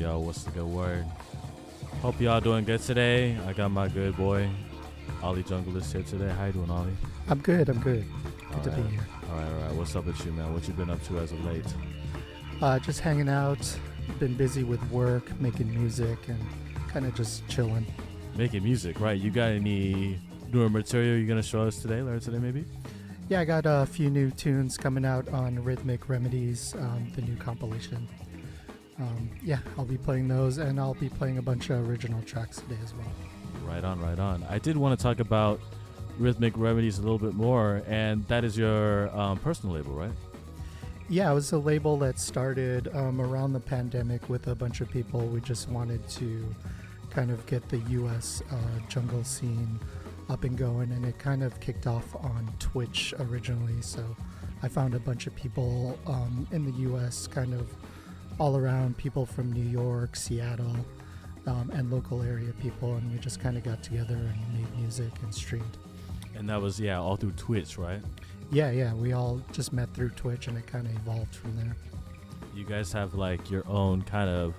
Yo, what's the good word? Hope y'all doing good today. I got my good boy, Olly Junglist here today. How you doing, Olly? I'm good. Good to be here. All right. What's up with you, man? What you been up to as of late? Just hanging out. Been busy with work, making music, and kind of just chilling. Making music, right? You got any newer material you're gonna show us today, later today, maybe? Yeah, I got a few new tunes coming out on Rhythmic Remedies, the new compilation. Yeah, I'll be playing those, and I'll be playing a bunch of original tracks today as well. Right on. I did want to talk about Rhythmic Remedies a little bit more, and that is your personal label, right? Yeah, it was a label that started around the pandemic with a bunch of people. We just wanted to kind of get the U.S. Jungle scene up and going, and it kind of kicked off on Twitch originally. So I found a bunch of people in the U.S., kind of all around, people from New York, Seattle, and local area people, and we just kind of got together and made music and streamed. And that was, all through Twitch, right? Yeah, we all just met through Twitch, and it kind of evolved from there. You guys have like your own kind of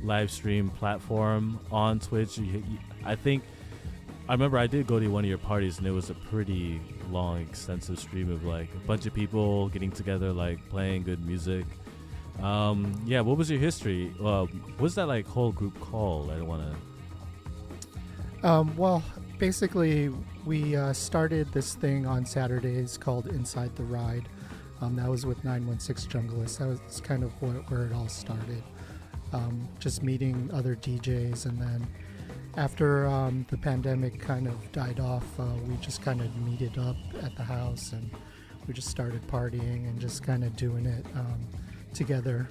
live stream platform on Twitch. I remember I did go to one of your parties, and it was a pretty long, extensive stream of like a bunch of people getting together, like playing good music. What was your history? What's that like whole group called? I don't want to. Well, basically, we started this thing on Saturdays called Inside the Ride. That was with 916 Junglist. That was kind of where it all started. Just meeting other DJs, and then after the pandemic kind of died off, we just kind of meeted up at the house, and we just started partying and just kind of doing it together,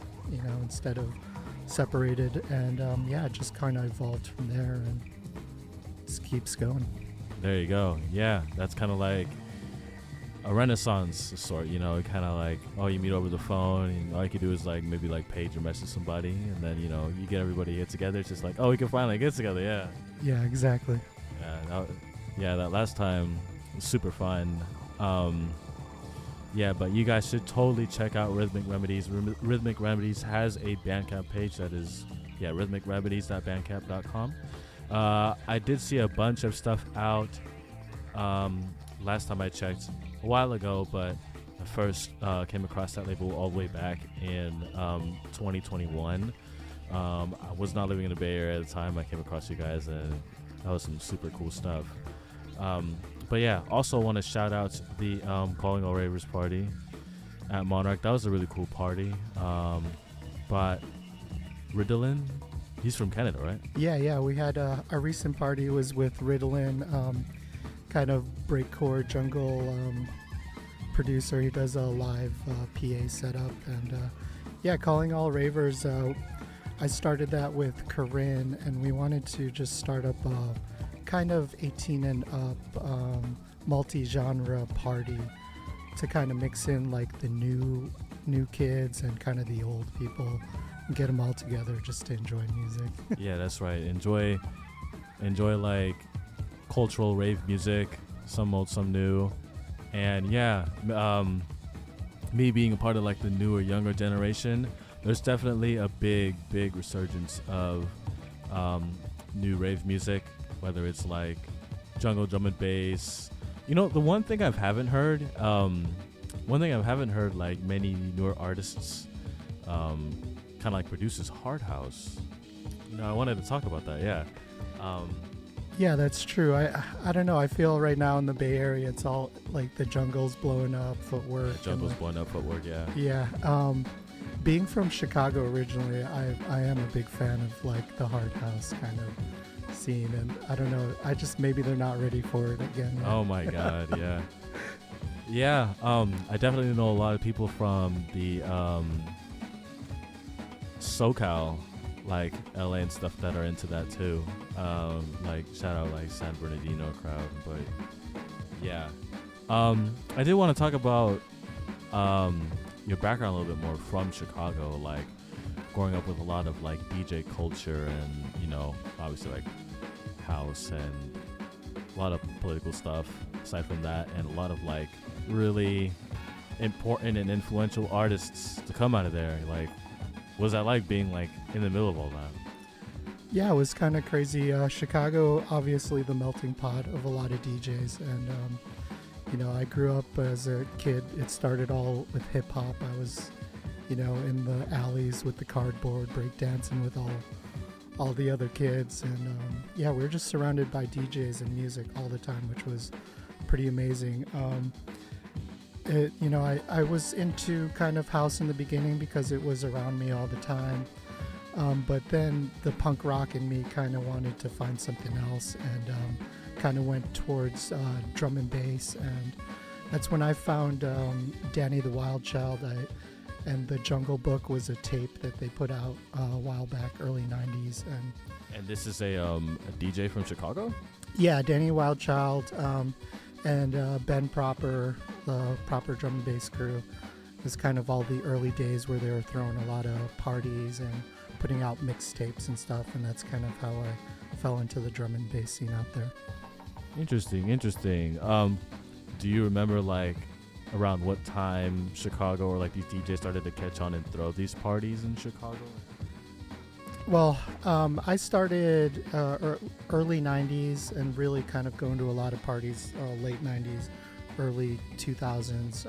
instead of separated. And it just kind of evolved from there, and just keeps going. There you go. Yeah, that's kind of like a renaissance sort, kind of like, you meet over the phone, and all you can do is like maybe like page or message somebody, and then you get everybody here together. It's just like, we can finally get together. Yeah, exactly. That last time was super fun. But you guys should totally check out Rhythmic Remedies. Rhythmic Remedies has a Bandcamp page that is rhythmicremedies.bandcamp.com. I did see a bunch of stuff out last time I checked a while ago, but I first came across that label all the way back in 2021. I was not living in the Bay Area at the time. I came across you guys, and that was some super cool stuff. Also want to shout out the Calling All Ravers party at Monarch. That was a really cool party. But Ritalin, he's from Canada, right? Yeah. We had a recent party was with Ritalin, kind of breakcore jungle producer. He does a live PA setup, and Calling All Ravers. I started that with Corinne, and we wanted to just start up a kind of 18 and up multi-genre party to kind of mix in like the new kids and kind of the old people, and get them all together just to enjoy music. Yeah, that's right. Enjoy like cultural rave music, some old, some new. And me being a part of like the newer, younger generation, there's definitely a big resurgence of new rave music, whether it's like jungle drum and bass. The one thing I haven't heard like many newer artists kind of like produces hard house. I wanted to talk about that. Yeah, that's true. I don't know. I feel right now in the Bay Area, it's all like the jungle's blowing up, footwork. Yeah. Yeah. Being from Chicago originally, I am a big fan of like the hard house kind of scene, and I don't know. Maybe they're not ready for it again. Yet. Oh my God, yeah. Yeah. I definitely know a lot of people from the SoCal, like LA and stuff, that are into that too. Like shout out like San Bernardino crowd, but I did want to talk about your background a little bit more from Chicago, like growing up with a lot of like DJ culture and obviously like house and a lot of political stuff aside from that, and a lot of like really important and influential artists to come out of there. Like, Was that like being like in the middle of all that? Yeah, it was kind of crazy. Chicago, obviously the melting pot of a lot of DJs, and I grew up as a kid. It started all with hip hop. I was, in the alleys with the cardboard, breakdancing with all the other kids, and we were just surrounded by DJs and music all the time, which was pretty amazing. I was into kind of house in the beginning because it was around me all the time. But then the punk rock in me kind of wanted to find something else, and kind of went towards drum and bass. And that's when I found Danny the Wild Child. And the Jungle Book was a tape that they put out a while back, early 90s. And this is a DJ from Chicago? Yeah, Danny Wildchild and Ben Proper, the Proper Drum and Bass crew. It was kind of all the early days where they were throwing a lot of parties and putting out mixtapes and stuff, and that's kind of how I fell into the drum and bass scene out there. Interesting. Do you remember like around what time Chicago or like these DJs started to catch on and throw these parties in Chicago? Well, I started early 90s and really kind of going to a lot of parties late 90s, early 2000s.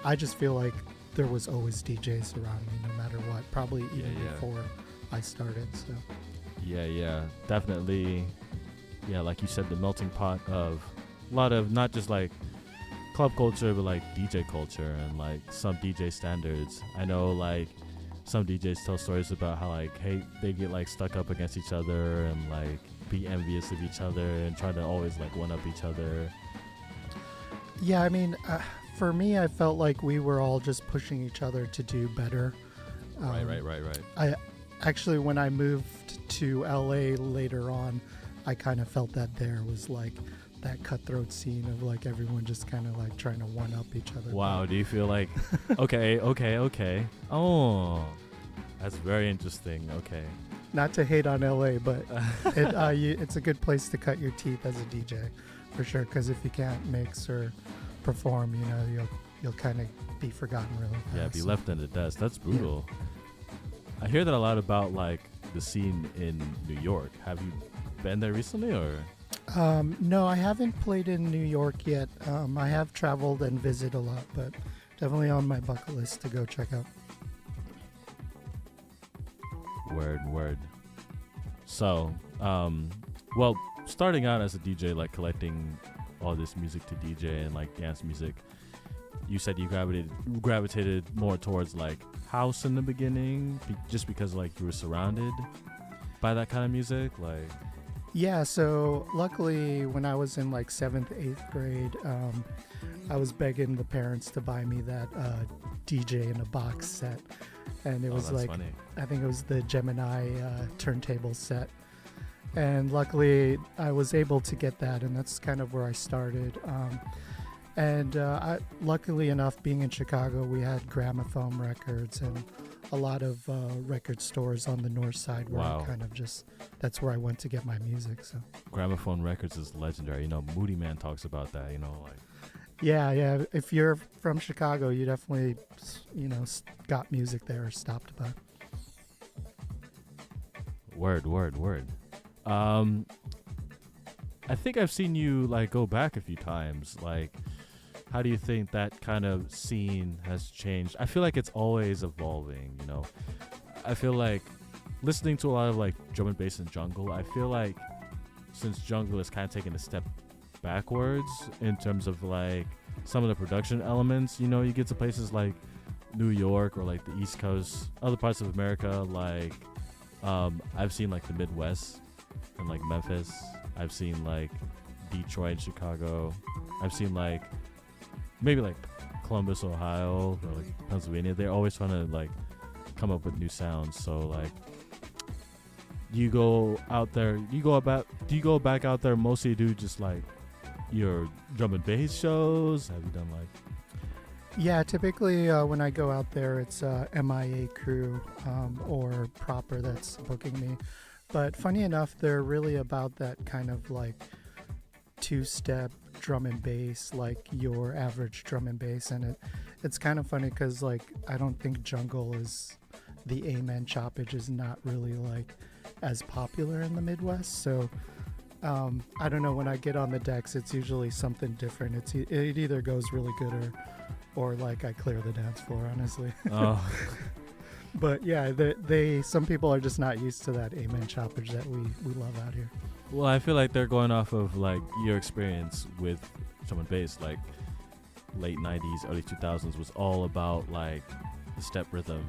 I just feel like there was always DJs around me no matter what, probably even before I started. So Yeah, definitely. Yeah, like you said, the melting pot of a lot of not just like club culture, but like DJ culture and like some DJ standards. I know like some DJs tell stories about how like, hey, they get like stuck up against each other and like be envious of each other and try to always like one up each other. Yeah, I mean, for me, I felt like we were all just pushing each other to do better. Right. I actually, when I moved to LA later on, I kind of felt that there was like that cutthroat scene of like everyone just kind of like trying to one up each other. Wow, do you feel like, okay. Oh, that's very interesting. Okay. Not to hate on LA, but it's a good place to cut your teeth as a DJ, for sure. Because if you can't mix or perform, you'll kind of be forgotten really fast. Yeah, be left in the dust. That's brutal. Yeah. I hear that a lot about like the scene in New York. Have you been there recently, or? No, I haven't played in New York yet. I have traveled and visited a lot, but definitely on my bucket list to go check out. Word. So, well, starting out as a DJ, like collecting all this music to DJ and like dance music, you said you gravitated more towards like house in the beginning, just because like you were surrounded by that kind of music, like. Yeah, so luckily when I was in like 7th, 8th grade, I was begging the parents to buy me that DJ in a box set. And it was like, funny. I think it was the Gemini turntable set. And luckily I was able to get that, and that's kind of where I started. Luckily enough, being in Chicago, we had gramophone records and a lot of record stores on the north side where I kind of that's where I went to get my music. So gramophone records is legendary. Moody Man talks about that, like. Yeah. If you're from Chicago, you definitely, got music there or stopped by. Word. I think I've seen you like go back a few times. Like, how do you think that kind of scene has changed? I feel like it's always evolving, I feel like listening to a lot of like drum and bass and jungle, I feel like since jungle is kind of taking a step backwards in terms of like some of the production elements, you get to places like New York or like the East Coast, other parts of America, like I've seen like the Midwest and like Memphis. I've seen like Detroit, Chicago. I've seen like maybe like Columbus, Ohio, or like Pennsylvania. They're always trying to like come up with new sounds. So like, do you go back out there mostly do just like your drum and bass shows? Have you done like? Yeah, typically when I go out there, it's MIA crew or Proper that's booking me. But funny enough, they're really about that kind of like two-step drum and bass, like your average drum and bass. And it's kind of funny because like I don't think jungle is the amen choppage is not really like as popular in the Midwest. So I don't know, when I get on the decks, it's usually something different. It either goes really good or like I clear the dance floor, honestly. Oh. But yeah, some people are just not used to that amen choppage that we love out here. Well, I feel like they're going off of like your experience with drum and bass, like late 90s, early 2000s was all about like the step rhythm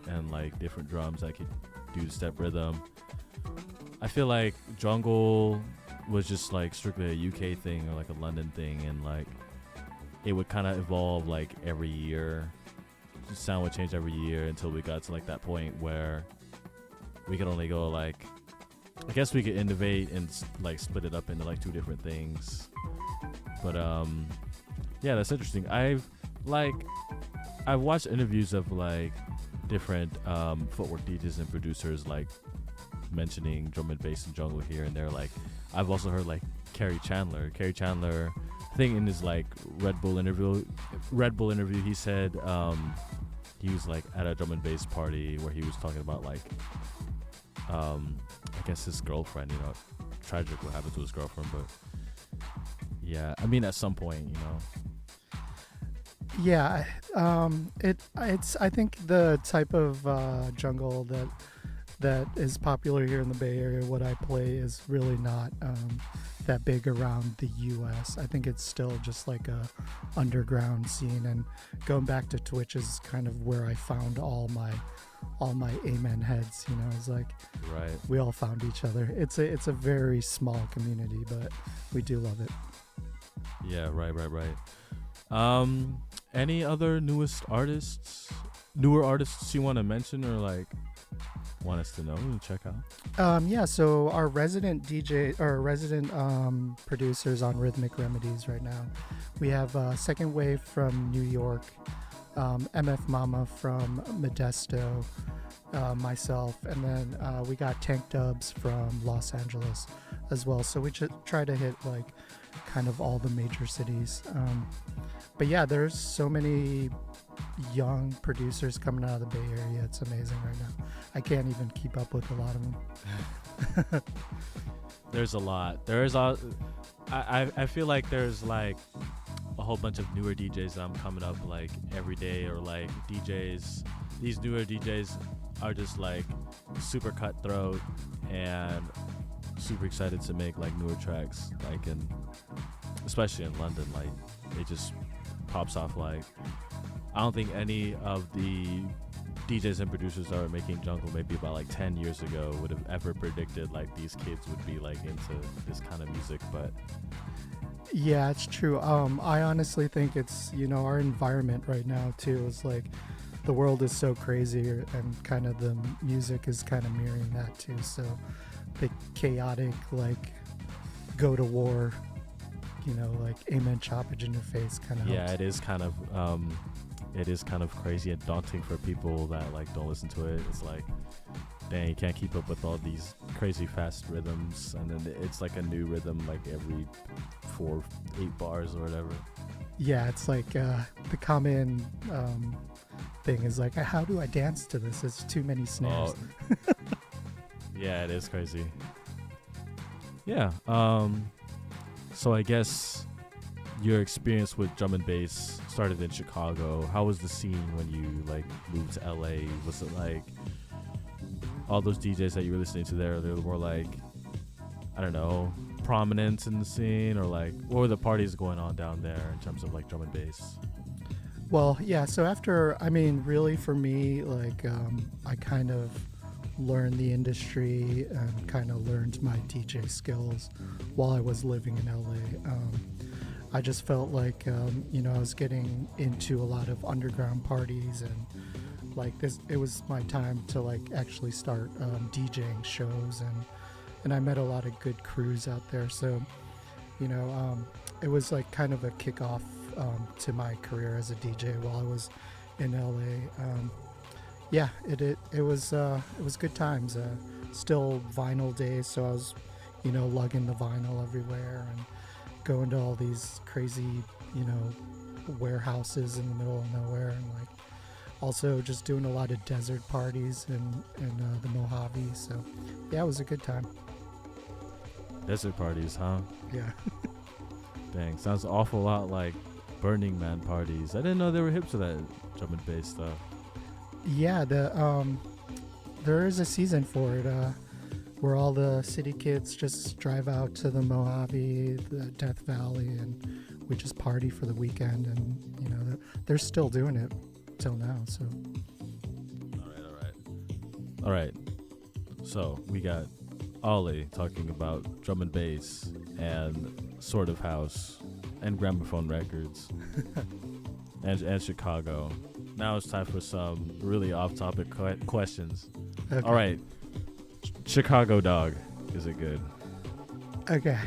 and like different drums that could do the step rhythm. I feel like jungle was just like strictly a UK thing or like a London thing, and like it would kind of evolve like every year. The sound would change every year until we got to like that point where we could only go like, I guess we could innovate and like split it up into like two different things. But yeah, that's interesting. I've watched interviews of like different footwork DJs and producers like mentioning drum and bass and jungle here and there. Like I've also heard like Kerry Chandler, I think in his like Red Bull interview, he said he was like at a drum and bass party where he was talking about like I guess his girlfriend, you know, tragic what happened to his girlfriend, but yeah, I mean at some point, you know. Yeah, it's I think the type of jungle that is popular here in the Bay Area, what I play, is really not that big around the U.S. I think it's still just like a underground scene, and going back to Twitch is kind of where I found all my amen heads. You know, it's like right, we all found each other. It's a very small community, but we do love it. Yeah, right. Any other newer artists you want to mention or like want us to know and check out? Yeah, so our resident DJ or resident producers on Rhythmic Remedies right now, we have Second Wave from New York, MF Mama from Modesto, myself, and then we got Tank Dubs from Los Angeles as well. So we try to hit like kind of all the major cities. But yeah, there's so many young producers coming out of the Bay Area. It's amazing right now. I can't even keep up with a lot of them. There's a lot. I feel like there's like a whole bunch of newer DJs that I'm coming up like every day, or like DJs. These newer DJs are just like super cutthroat and super excited to make like newer tracks, like especially in London, like it just pops off. Like I don't think any of the DJs and producers that were making jungle maybe about like 10 years ago would have ever predicted like these kids would be like into this kind of music. But yeah, it's true. I honestly think it's, you know, our environment right now too is like the world is so crazy, and kind of the music is kind of mirroring that too. So the chaotic, like go to war, you know, like amen choppage in your face kind of yeah, helps. it is kind of crazy and daunting for people that like don't listen to it. It's like, dang, you can't keep up with all these crazy fast rhythms, and then it's like a new rhythm like every 4-8 bars or whatever. Yeah, it's like the common thing is like, how do I dance to this? It's too many snares. Oh. Yeah, it is crazy. Yeah. So I guess your experience with drum and bass started in Chicago. How was the scene when you like moved to LA? Was it like all those DJs that you were listening to there, they were more like, I don't know, prominent in the scene, or like what were the parties going on down there in terms of like drum and bass? Well, yeah, so after, I mean, really for me, like I kind of learned the industry and kind of learned my DJ skills while I was living in LA. I just felt like, you know, I was getting into a lot of underground parties, and like it was my time to like actually start DJing shows, and I met a lot of good crews out there. So, you know, it was like kind of a kickoff to my career as a DJ while I was in LA. Yeah, it was good times. Still vinyl days, so I was, you know, lugging the vinyl everywhere and going to all these crazy, you know, warehouses in the middle of nowhere and like Also, just doing a lot of desert parties in the Mojave. So, yeah, it was a good time. Desert parties, huh? Yeah. Dang, sounds an awful lot like Burning Man parties. I didn't know they were hip to that drum and bass stuff. Yeah, there is a season for it, where all the city kids just drive out to the Mojave, the Death Valley, and we just party for the weekend. And they're still doing it till now. So. All right. So we got Olly talking about drum and bass and sort of house and gramophone records and Chicago. Now it's time for some really off-topic questions. Okay. All right, Chicago dog, is it good? Okay.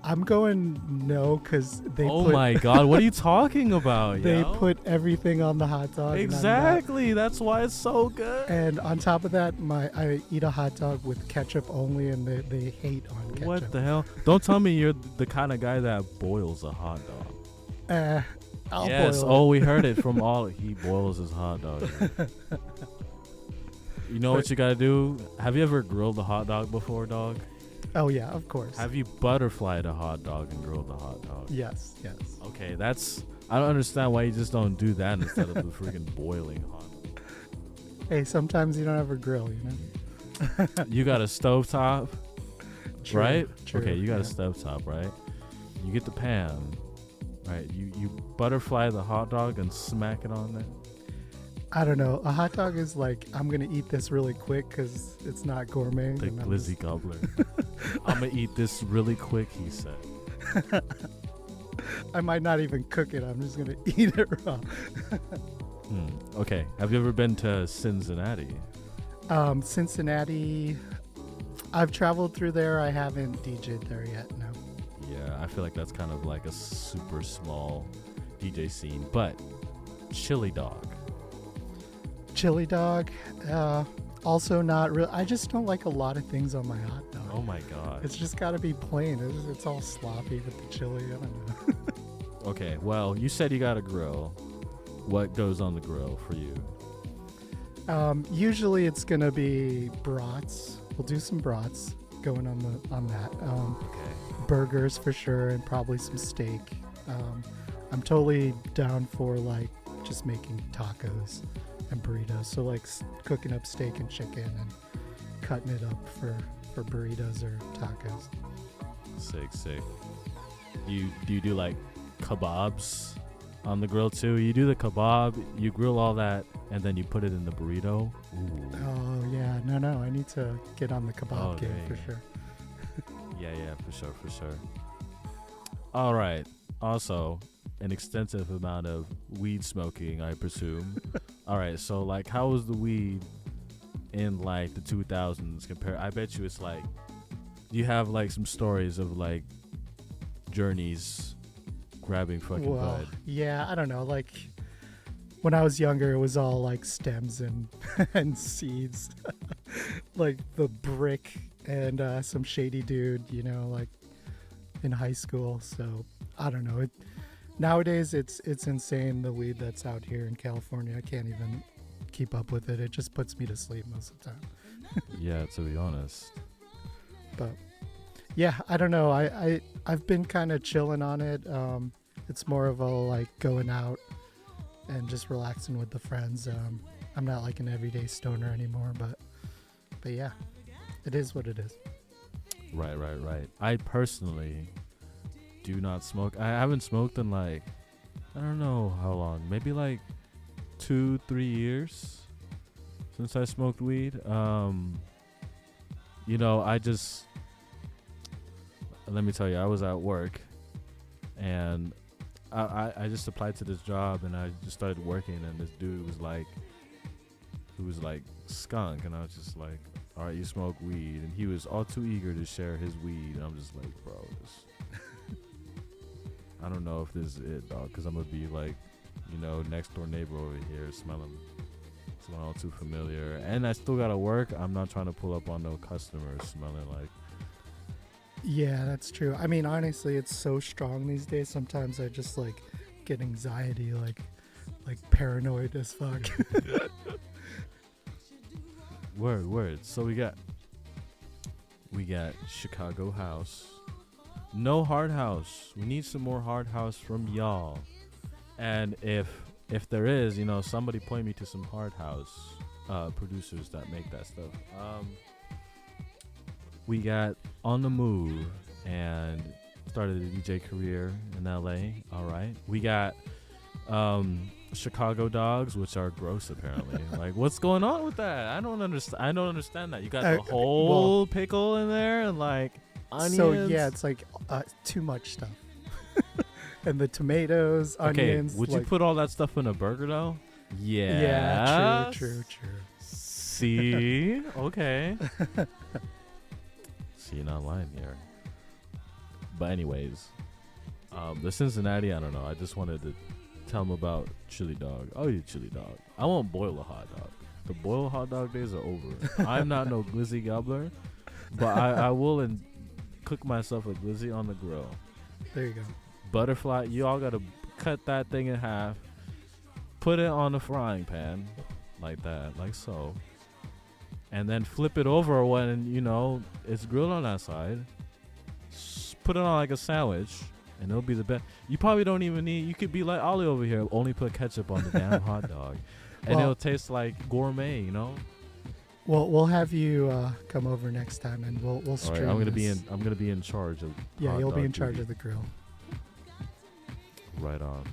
I'm going no because they. Oh my God, what are you talking about? They yo? put everything on the hot dog. Exactly. That's why it's so good. And on top of that, I eat a hot dog with ketchup only, and they hate on ketchup. What the hell? Don't tell me you're the kind of guy that boils a hot dog. I'll yes. boil Oh, it. we heard it from all. He boils his hot dog. You know what you gotta do? Have you ever grilled a hot dog before, dog? Oh yeah, of course. Have you butterflied a hot dog and grilled a hot dog? Yes. Okay, I don't understand why you just don't do that instead of the freaking boiling hot dog. Hey, sometimes you don't have a grill, You got a stovetop, True, right? true, Okay, you got a yeah. stovetop, right? You get the pan, right? You butterfly the hot dog and smack it on there. I don't know. A hot dog is like, I'm gonna eat this really quick because it's not gourmet. The and I'm glizzy gobbler. I'm gonna eat this really quick, he said. I might not even cook it. I'm just gonna eat it raw. Okay. Have you ever been to Cincinnati? Cincinnati. I've traveled through there. I haven't DJ'd there yet. No. Yeah, I feel like that's kind of like a super small DJ scene. But Chili Dog. Chili dog. Also not real. I just don't like a lot of things on my hot dog. Oh my God. It's just got to be plain. It's all sloppy with the chili. I don't know. Okay, well, you said you got a grill. What goes on the grill for you? Usually it's gonna be brats. We'll do some brats going on that. Okay. Burgers for sure, and probably some steak. I'm totally down for like just making tacos and burritos. So like cooking up steak and chicken and cutting it up for burritos or tacos. Sick. Do you do like kebabs on the grill too? You do the kebab, you grill all that, and then you put it in the burrito. Ooh. Oh yeah, no, I need to get on the kebab game for dang. sure. Yeah, for sure. All right. Also, an extensive amount of weed smoking, I presume. All right, so like, how was the weed in like the 2000s compared? I bet you it's like, you have like some stories of like journeys grabbing fucking bud. Yeah, I don't know. Like when I was younger, it was all like stems and and seeds, like the brick and some shady dude, like in high school. So I don't know. Nowadays, it's insane, the weed that's out here in California. I can't even keep up with it. It just puts me to sleep most of the time. Yeah, to be honest. But yeah, I don't know. I've been kind of chilling on it. It's more of a like going out and just relaxing with the friends. I'm not like an everyday stoner anymore, but yeah, it is what it is. Right. I personally do not smoke. I haven't smoked in like, I don't know how long, maybe like 2-3 years since I smoked weed. I just, let me tell you, I was at work and I just applied to this job and I just started working, and this dude was like, skunk, and I was just like, all right, you smoke weed, and he was all too eager to share his weed, and I'm just like, bro, I don't know if this is it, dog, because I'm gonna be like, next door neighbor over here smelling all too familiar, and I still gotta work. I'm not trying to pull up on no customers smelling like. Yeah, that's true. I mean, honestly, it's so strong these days. Sometimes I just like get anxiety, like like paranoid as fuck. Word. So we got Chicago House. No Hard House. We need some more Hard House from y'all. And if there is, somebody point me to some Hard House producers that make that stuff. We got On the Move and started a DJ career in LA. All right. We got Chicago Dogs, which are gross apparently. Like, what's going on with that? I don't understand that. You got the whole pickle in there and like onions. So yeah, it's like too much stuff. And the tomatoes, onions. Would you put all that stuff in a burger though? Yeah. Yeah, true. See? Okay. See, you're not lying here. But anyways, the Cincinnati, I don't know. I just wanted to tell them about chili dog. Oh, you chili dog. I won't boil a hot dog. The boiled hot dog days are over. I'm not no glizzy gobbler, but I will cook myself a glizzy on the grill. There you go. Butterfly, you all gotta cut that thing in half, put it on the frying pan like that, like so, and then flip it over when it's grilled on that side. Put it on like a sandwich, and it'll be the best. You probably don't even need. You could be like Olly over here, only put ketchup on the damn hot dog, and it'll taste like gourmet. Well, we'll have you come over next time, and we'll stream. All right, I'm gonna be in charge of. Yeah, you'll be in charge of the grill. Right on.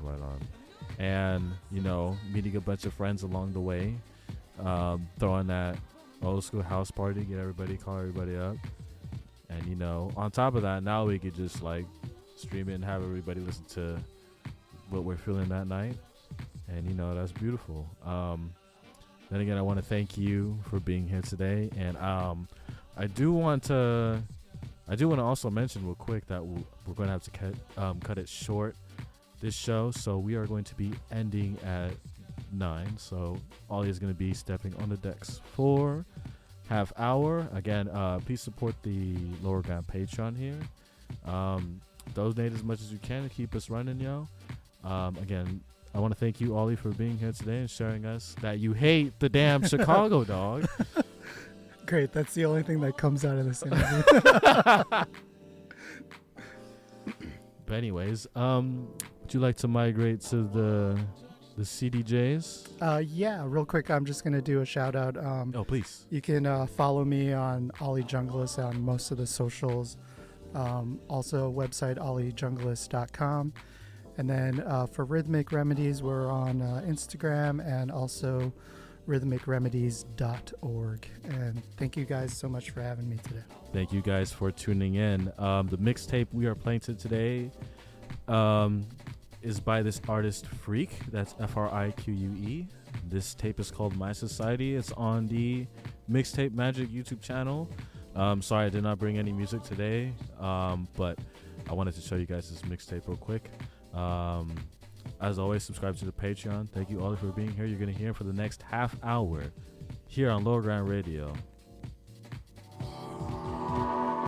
And meeting a bunch of friends along the way, throwing that old school house party, call everybody up, and on top of that, now we could just like stream it and have everybody listen to what we're feeling that night, and that's beautiful. Then again, I want to thank you for being here today, and I do want to also mention real quick that we're going to have to cut it short, this show, so we are going to be ending at 9. So Olly is going to be stepping on the decks for half hour. Again, please support the Lower Ground Patreon here. Donate as much as you can to keep us running, yo. Again, I want to thank you, Olly, for being here today and sharing us that you hate the damn Chicago dog. Great, that's the only thing that comes out of this interview. But anyways, would you like to migrate to the CDJs? Yeah, real quick, I'm just going to do a shout out. Oh, please. You can follow me on Olly Junglist on most of the socials. Also, website ollyjunglist.com. And then for Rhythmic Remedies, we're on Instagram and also rhythmicremedies.org. And thank you guys so much for having me today. Thank you guys for tuning in. The mixtape we are playing today is by this artist Freak. That's Frique. This tape is called My Society. It's on the Mixtape Magic YouTube channel. Sorry I did not bring any music today, but I wanted to show you guys this mixtape real quick. As always, subscribe to the Patreon. Thank you all for being here. You're going to hear for the next half hour here on Lower Ground Radio.